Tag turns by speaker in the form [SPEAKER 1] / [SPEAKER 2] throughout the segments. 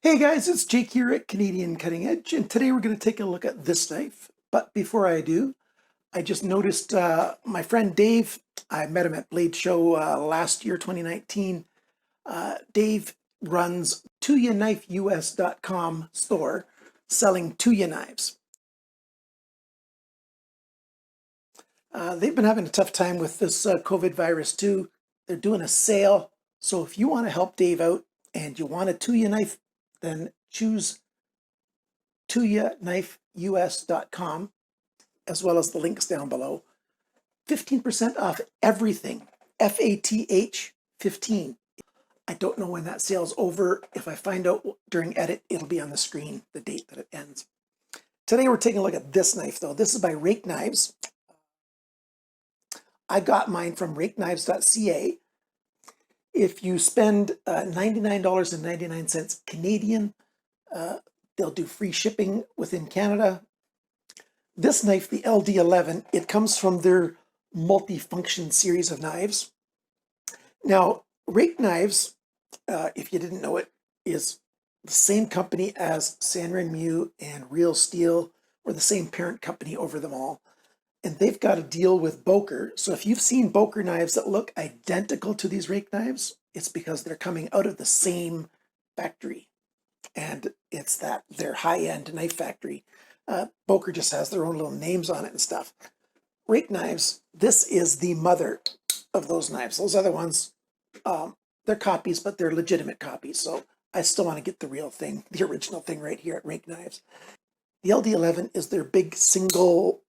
[SPEAKER 1] Hey guys, it's Jake here at Canadian Cutting Edge, and today we're going to take a look at this knife. But before I do, I just noticed my friend Dave, I met him at Blade Show last year, 2019. Dave runs TuyaKnifeUS.com store selling Tuya knives. They've been having a tough time with this COVID virus too. They're doing a sale, so if you want to help Dave out and you want a Tuya knife, then choose TuyaKnifeUS.com, as well as the links down below. 15% off everything. FATH 15. I don't know when that sale's over. If I find out during edit, it'll be on the screen, the date that it ends. Today we're taking a look at this knife though. This is by Rake Knives. I got mine from rakeknives.ca. If you spend $99.99 Canadian, they'll do free shipping within Canada. This knife, the LD11, it comes from their multi-function series of knives. Now, Rake Knives, if you didn't know it, is the same company as Sanren and Real Steel. We're the same parent company over them all. And they've got a deal with Boker. So if you've seen Boker knives that look identical to these Rake knives, it's because they're coming out of the same factory. And it's that their high-end knife factory. Boker just has their own little names on it and stuff. Rake Knives, this is the mother of those knives. Those other ones, they're copies, but they're legitimate copies. So I still want to get the real thing, the original thing right here at Rake Knives. The LD11 is their big single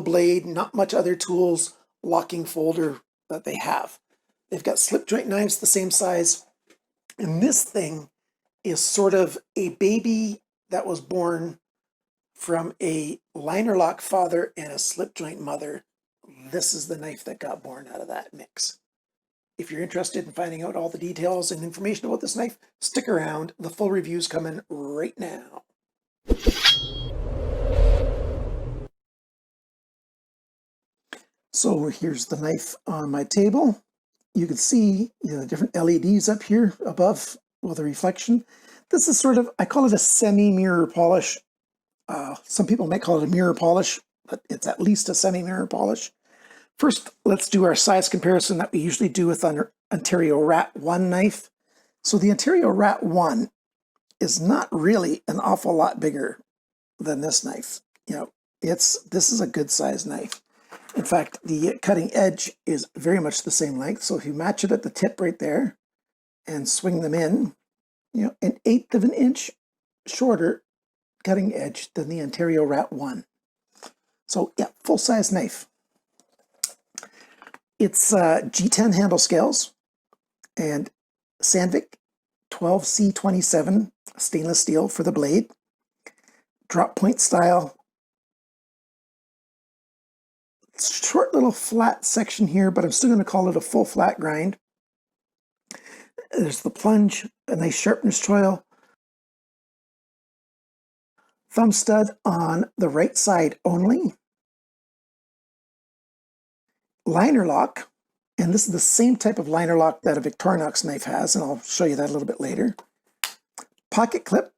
[SPEAKER 1] blade, not much other tools, locking folder that they have. They've got slip joint knives the same size. And this thing is sort of a baby that was born from a liner lock father and a slip joint mother. This is the knife that got born out of that mix. If you're interested in finding out all the details and information about this knife, stick around. The full review's coming right now. So here's the knife on my table. You can see the different LEDs up here above with the reflection. This is sort of, I call it a semi-mirror polish. Some people might call it a mirror polish, but it's at least a semi-mirror polish. First, let's do our size comparison that we usually do with an Ontario Rat 1 knife. So the Ontario Rat 1 is not really an awful lot bigger than this knife. This is a good size knife. In fact, the cutting edge is very much the same length. So if you match it at the tip right there and swing them in, an 1/8 of an inch shorter cutting edge than the Ontario Rat 1. So yeah, full-size knife. It's G10 handle scales and Sandvik 12C27 stainless steel for the blade. Drop point style. Short little flat section here, but I'm still going to call it a full flat grind. There's the plunge, a nice sharpness choil. Thumb stud on the right side only. Liner lock, and this is the same type of liner lock that a Victorinox knife has, and I'll show you that a little bit later. Pocket clip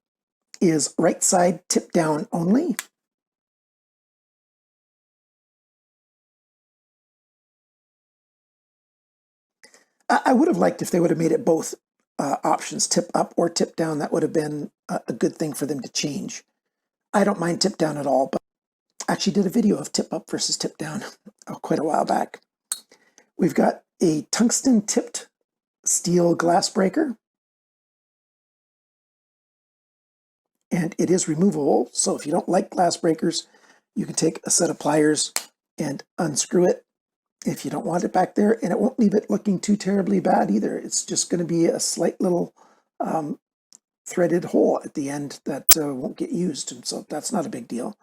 [SPEAKER 1] is right side tip down only. I would have liked if they would have made it both options, tip up or tip down. That would have been a good thing for them to change. I don't mind tip down at all, but I actually did a video of tip up versus tip down quite a while back. We've got a tungsten tipped steel glass breaker. And it is removable, so if you don't like glass breakers, you can take a set of pliers and unscrew it if you don't want it back there, and it won't leave it looking too terribly bad either. It's just going to be a slight little threaded hole at the end that won't get used, and so that's not a big deal.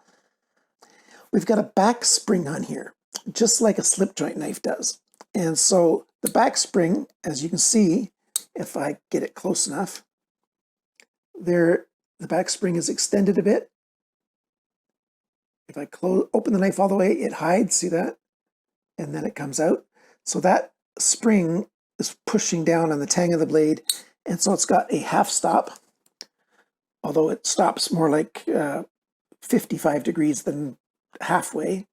[SPEAKER 1] We've got a back spring on here, just like a slip joint knife does. And so the back spring, as you can see, if I get it close enough, there, the back spring is extended a bit. If I open the knife all the way, it hides, see that? And then it comes out. So that spring is pushing down on the tang of the blade, and so it's got a half stop. although it stops more like 55 degrees than halfway.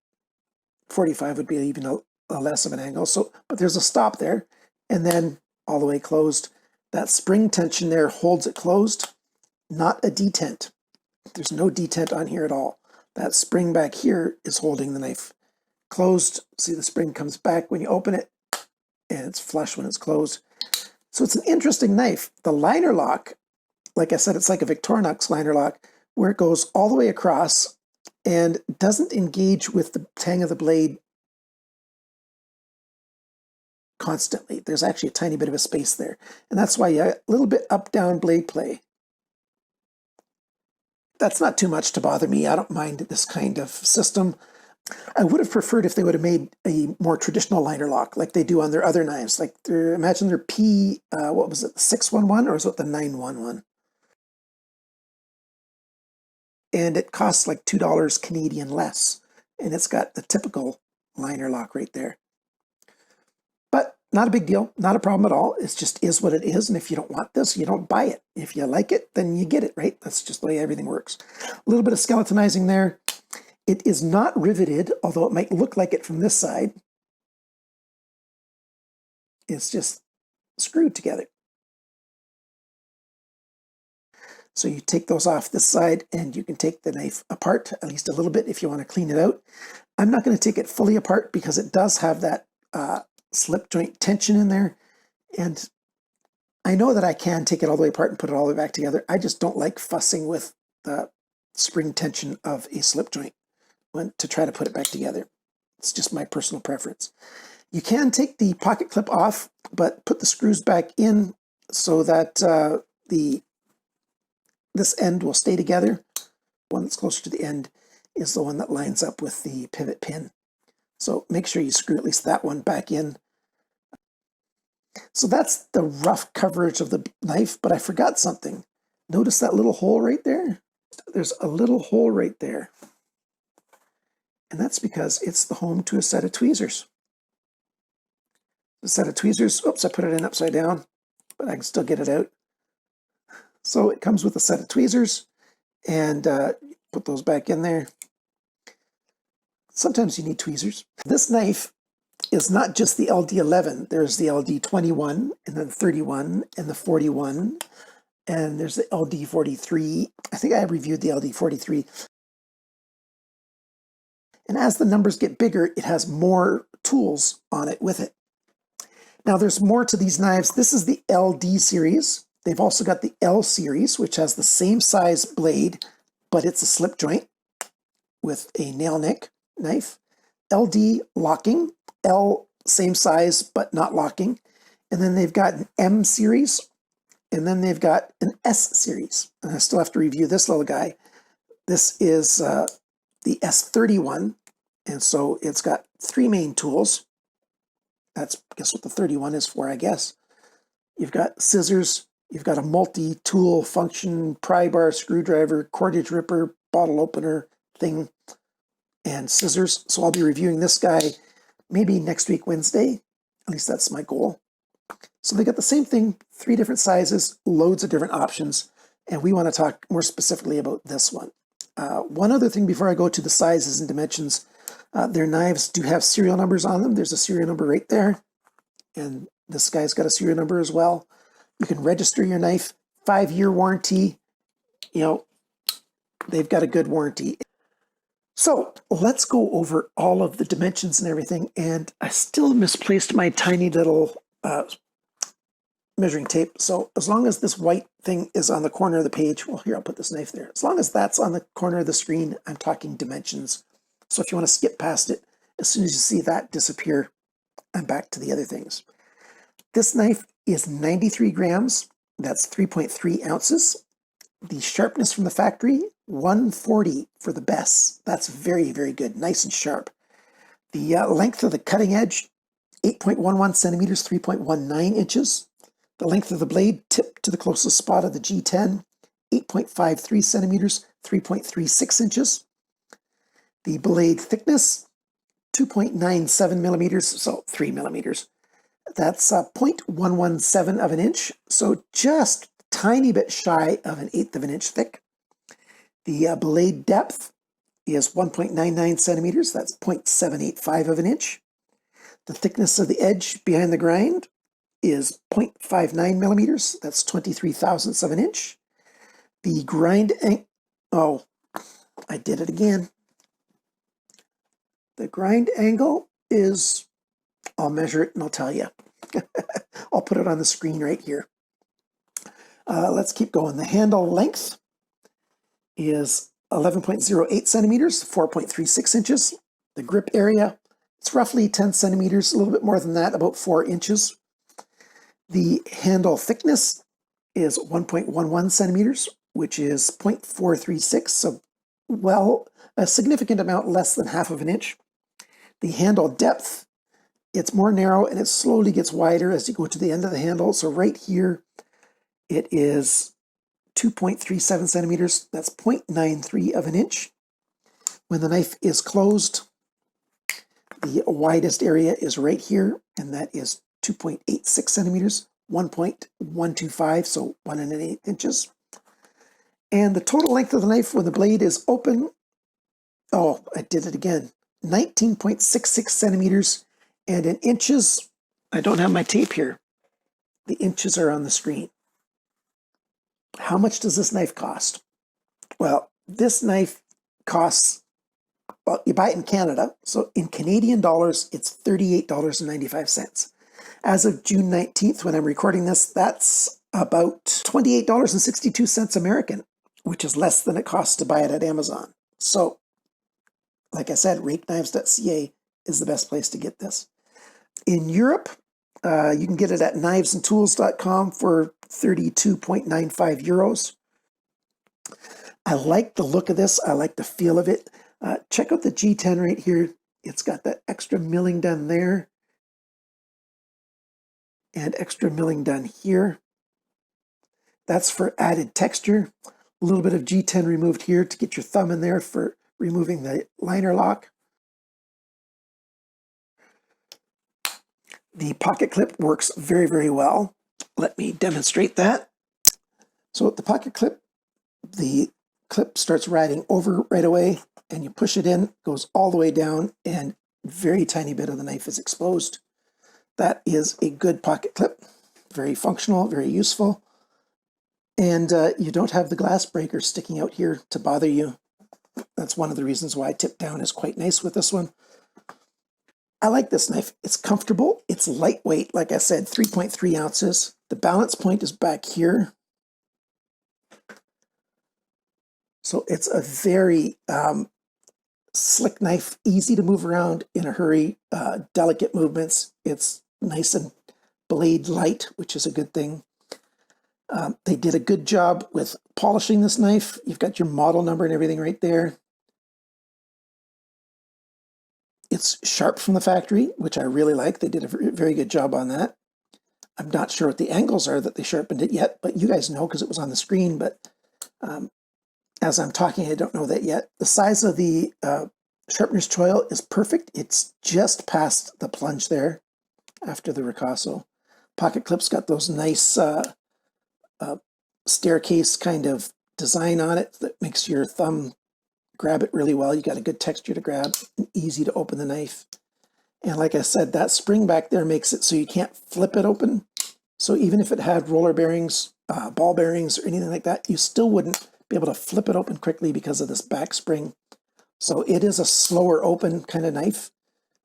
[SPEAKER 1] 45 would be even a less of an angle. So, but there's a stop there, and then all the way closed. That spring tension there holds it closed, not a detent. There's no detent on here at all. That spring back here is holding the knife closed. See, the spring comes back when you open it, and it's flush when it's closed. So it's an interesting knife. The liner lock, like I said, it's like a Victorinox liner lock, where it goes all the way across and doesn't engage with the tang of the blade constantly. There's actually a tiny bit of a space there. And that's why you have a little bit up-down blade play. That's not too much to bother me. I don't mind this kind of system. I would have preferred if they would have made a more traditional liner lock like they do on their other knives. Like imagine their P, what was it, 611 or is it the 911? And it costs like $2 Canadian less. And it's got the typical liner lock right there. But not a big deal, not a problem at all. It just is what it is. And if you don't want this, you don't buy it. If you like it, then you get it, right? That's just the way everything works. A little bit of skeletonizing there. It is not riveted, although it might look like it from this side. It's just screwed together. So you take those off this side and you can take the knife apart, at least a little bit if you want to clean it out. I'm not going to take it fully apart because it does have that slip joint tension in there. And I know that I can take it all the way apart and put it all the way back together. I just don't like fussing with the spring tension of a slip joint to try to put it back together. It's just my personal preference. You can take the pocket clip off, but put the screws back in so that this end will stay together. The one that's closer to the end is the one that lines up with the pivot pin. So make sure you screw at least that one back in. So that's the rough coverage of the knife, but I forgot something. Notice that little hole right there? There's a little hole right there. And that's because it's the home to a set of tweezers. A set of tweezers, oops, I put it in upside down, but I can still get it out. So it comes with a set of tweezers, and put those back in there. Sometimes you need tweezers. This knife is not just the LD11. There's the LD21, and then 31, and the 41, and there's the LD43. I think I reviewed the LD43. And as the numbers get bigger, it has more tools on it with it. Now there's more to these knives. This is the LD series. They've also got the L series, which has the same size blade, but it's a slip joint with a nail nick knife. LD locking, L same size, but not locking. And then they've got an M series, and then they've got an S series. And I still have to review this little guy. This is the S31, and so it's got three main tools. That's, I guess, what the 31 is for, I guess. You've got scissors, you've got a multi-tool function, pry bar, screwdriver, cordage ripper, bottle opener thing, and scissors. So I'll be reviewing this guy maybe next week, Wednesday. At least that's my goal. So they got the same thing, three different sizes, loads of different options, and we want to talk more specifically about this one. One other thing before I go to the sizes and dimensions, their knives do have serial numbers on them. There's a serial number right there, and this guy's got a serial number as well. You can register your knife, 5-year warranty. You know, they've got a good warranty. So let's go over all of the dimensions and everything, and I still misplaced my tiny little measuring tape. So as long as this white thing is on the corner of the page, well, here, I'll put this knife there. As long as that's on the corner of the screen, I'm talking dimensions. So if you want to skip past it, as soon as you see that disappear, I'm back to the other things. This knife is 93 grams. That's 3.3 ounces. The sharpness from the factory, 140 for the best. That's very, very good. Nice and sharp. The length of the cutting edge, 8.11 centimeters, 3.19 inches. The length of the blade, tip to the closest spot of the G10, 8.53 centimeters, 3.36 inches. The blade thickness, 2.97 millimeters, so 3 millimeters. That's 0.117 of an inch, so just a tiny bit shy of 1/8 of an inch thick. The blade depth is 1.99 centimeters. That's 0.785 of an inch. The thickness of the edge behind the grind is 0.59 millimeters. That's 23 thousandths of an inch. The grind oh, I did it again. The grind angle is, I'll measure it and I'll tell you. I'll put it on the screen right here. Let's keep going. The handle length is 11.08 centimeters, 4.36 inches. The grip area, it's roughly 10 centimeters, a little bit more than that, about 4 inches. The handle thickness is 1.11 centimeters, which is 0.436, so well, a significant amount less than half of an inch. The handle depth, it's more narrow and it slowly gets wider as you go to the end of the handle. So right here, it is 2.37 centimeters. That's 0.93 of an inch. When the knife is closed, the widest area is right here, and that is 2.86 centimeters, 1.125, so 1.125 inches. And the total length of the knife when the blade is open, oh, I did it again, 19.66 centimeters. And in inches, I don't have my tape here. The inches are on the screen. How much does this knife cost? Well, this knife costs, well, you buy it in Canada, so in Canadian dollars, it's $38.95. As of June 19th, when I'm recording this, that's about $28.62 American, which is less than it costs to buy it at Amazon. So, like I said, rakeknives.ca is the best place to get this. In Europe, you can get it at knivesandtools.com for 32.95 euros. I like the look of this. I like the feel of it. Check out the G10 right here. It's got that extra milling done there and extra milling done here. That's for added texture. A little bit of G10 removed here to get your thumb in there for removing the liner lock. The pocket clip works very, very well. Let me demonstrate that. So with the pocket clip, the clip starts riding over right away, and you push it in, goes all the way down, and very tiny bit of the knife is exposed. That is a good pocket clip. Very functional, very useful. And you don't have the glass breaker sticking out here to bother you. That's one of the reasons why tip down is quite nice with this one. I like this knife. It's comfortable. It's lightweight. Like I said, 3.3 ounces. The balance point is back here. So it's a very slick knife, easy to move around in a hurry, delicate movements. It's nice and blade light, which is a good thing. They did a good job with polishing this knife. You've got your model number and everything right there. It's sharp from the factory, which I really like. They did a very good job on that. I'm not sure what the angles are that they sharpened it yet, but you guys know because it was on the screen. But as I'm talking, I don't know that yet. The size of the sharpener's choil is perfect. It's just past the plunge there after the ricasso. Pocket clip's got those nice staircase kind of design on it that makes your thumb grab it really well. You got a good texture to grab, and easy to open the knife. And like I said, that spring back there makes it so you can't flip it open. So even if it had roller bearings, ball bearings, or anything like that, you still wouldn't be able to flip it open quickly because of this back spring. So it is a slower open kind of knife,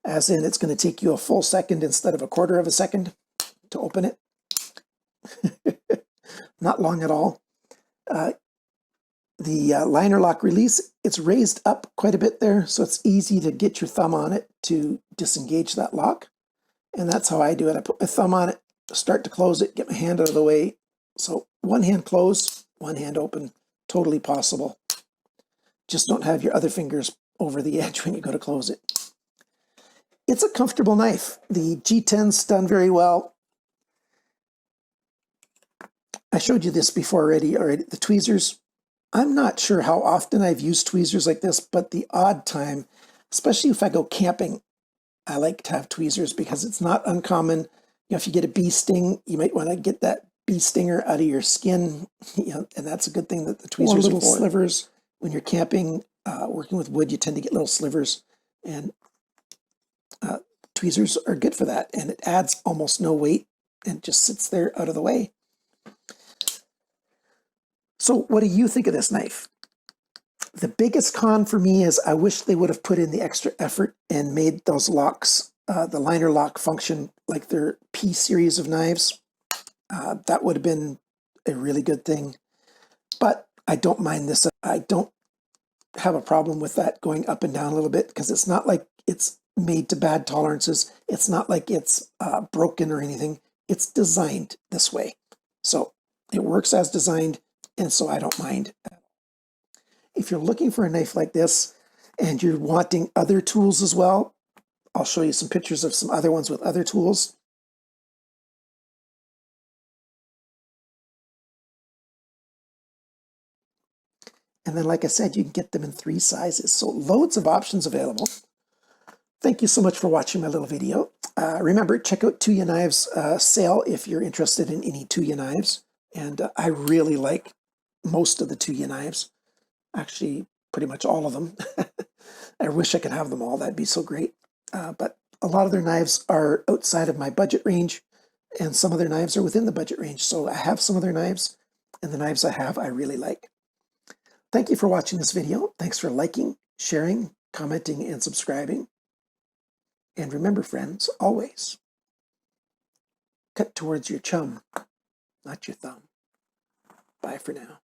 [SPEAKER 1] as in it's going to take you a full second instead of a quarter of a second to open it. Not long at all. The liner lock release, it's raised up quite a bit there, so it's easy to get your thumb on it to disengage that lock. And that's how I do it. I put my thumb on it, start to close it, get my hand out of the way. So one hand closed, one hand open, totally possible. Just don't have your other fingers over the edge when you go to close it. It's a comfortable knife. The G10's done very well. I showed you this before already. The tweezers, I'm not sure how often I've used tweezers like this, but the odd time, especially if I go camping, I like to have tweezers because it's not uncommon. You know, if you get a bee sting, you might want to get that bee stinger out of your skin, you know, and that's a good thing that the tweezers are for. Little slivers when you're camping, working with wood, you tend to get little slivers, and tweezers are good for that. And it adds almost no weight and just sits there out of the way. So what do you think of this knife? The biggest con for me is I wish they would have put in the extra effort and made those locks, the liner lock function like their P series of knives. That would have been a really good thing. But I don't mind this. I don't have a problem with that going up and down a little bit because it's not like it's made to bad tolerances. It's not like it's broken or anything. It's designed this way. So it works as designed, and so I don't mind. If you're looking for a knife like this and you're wanting other tools as well, I'll show you some pictures of some other ones with other tools. And then, like I said, you can get them in 3 sizes. So loads of options available. Thank you so much for watching my little video. Remember, check out Tuya Knives sale if you're interested in any Tuya knives. And I really like most of the Tuya knives. Actually, pretty much all of them. I wish I could have them all. That'd be so great. But a lot of their knives are outside of my budget range, and some of their knives are within the budget range. So I have some of their knives, and the knives I have I really like. Thank you for watching this video. Thanks for liking, sharing, commenting, and subscribing. And remember, friends, always cut towards your chum, not your thumb. Bye for now.